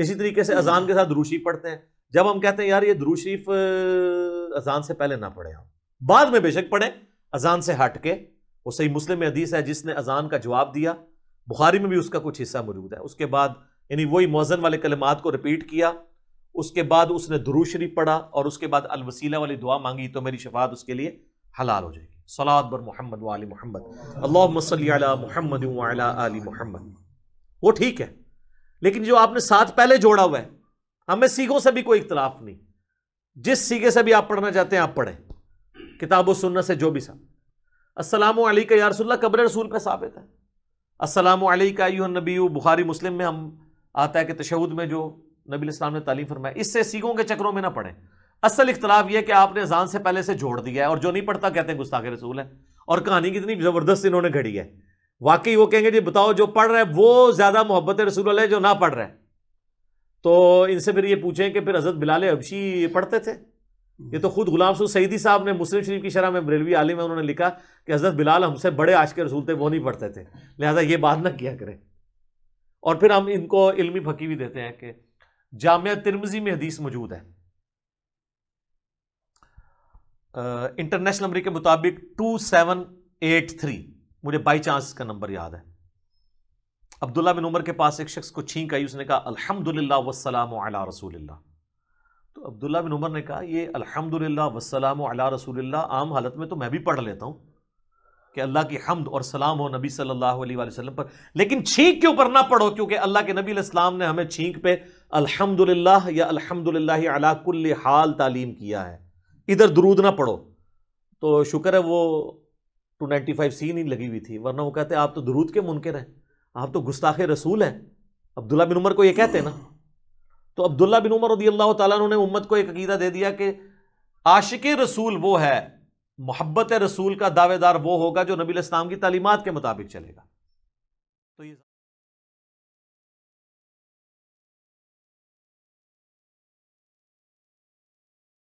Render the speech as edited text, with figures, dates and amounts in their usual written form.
اسی طریقے سے اذان کے ساتھ درود شریف پڑھتے ہیں. جب ہم کہتے ہیں یار یہ درود شریف اذان سے پہلے نہ پڑھیں، ہم بعد میں بے شک پڑھیں اذان سے ہٹ کے. وہ صحیح مسلم میں حدیث ہے جس نے اذان کا جواب دیا، بخاری میں بھی اس کا کچھ حصہ موجود ہے. اس کے بعد یعنی وہی مؤذن والے کلمات کو ریپیٹ کیا، اس کے بعد اس نے درود شریف پڑھا اور اس کے بعد الوسیلہ والی دعا مانگی تو میری شفاعت اس کے لیے حلال ہو جائے گی. صلوات بر محمد وآل محمد، اللہم صلی علی محمد وعلی آل محمد. وہ ٹھیک ہے، لیکن جو آپ نے ساتھ پہلے جوڑا ہوا ہے، ہمیں سیغوں سے بھی کوئی اختلاف نہیں. جس سیغے سے بھی آپ پڑھنا چاہتے ہیں آپ پڑھیں، کتاب و سنت سے جو بھی ساتھ. السلام علیکہ یا رسول اللہ قبر رسول پہ ثابت ہے. السلام علیکہ ایھا النبی، بخاری مسلم میں ہم آتا ہے کہ تشہد میں جو نبی علیہ السلام نے تعلیم فرمایا. اس سے سیغوں کے چکروں میں نہ پڑھیں. اصل اختلاف یہ ہے کہ آپ نے اذان سے پہلے سے جوڑ دیا ہے، اور جو نہیں پڑھتا کہتے ہیں گستاخ رسول ہے. اور کہانی کتنی زبردست انہوں نے گھڑی ہے. واقعی وہ کہیں گے جی بتاؤ جو پڑھ رہا ہے وہ زیادہ محبت رسول اللہ ہے جو نہ پڑھ رہا ہے. تو ان سے پھر یہ پوچھیں کہ پھر حضرت بلال حبشی پڑھتے تھے؟ یہ تو خود غلام سعود سعیدی صاحب نے مسلم شریف کی شرح میں، بریلوی عالم ہے، انہوں نے لکھا کہ حضرت بلال ہم سے بڑے عاشق رسول تھے، وہ نہیں پڑھتے تھے، لہذا یہ بات نہ کیا کریں. اور پھر ہم ان کو علمی پھکی بھی دیتے ہیں کہ جامعہ ترمذی میں حدیث موجود ہے، انٹرنیشنل نمبر کے مطابق 2783، مجھے بائی چانس کا نمبر یاد ہے. عبداللہ بن عمر کے پاس ایک شخص کو چھینک آئی، اس نے کہا الحمدللہ والسلام علی رسول اللہ. تو عبداللہ بن عمر نے کہا یہ الحمدللہ والسلام علی رسول اللہ عام حالت میں تو میں بھی پڑھ لیتا ہوں کہ اللہ کی حمد اور سلام ہو نبی صلی اللہ علیہ وآلہ وسلم پر، لیکن چھینک کے اوپر نہ پڑھو، کیونکہ اللہ کے نبی علیہ السلام نے ہمیں چھینک پہ الحمدللہ یا الحمدللہ علی کل حال تعلیم کیا ہے. ادھر درود نہ پڑھو. تو شکر ہے وہ 295C نہیں لگی ہوئی تھی، ورنہ وہ کہتے آپ تو درود کے منکر ہیں، آپ تو گستاخ رسول ہیں. عبداللہ بن عمر کو یہ کہتے ہیں نا. تو عبداللہ بن عمر رضی اللہ تعالیٰ عنہ نے امت کو ایک عقیدہ دے دیا کہ عاشق رسول وہ ہے، محبت رسول کا دعوے دار وہ ہوگا جو نبی علیہ السلام کی تعلیمات کے مطابق چلے گا. تو یہ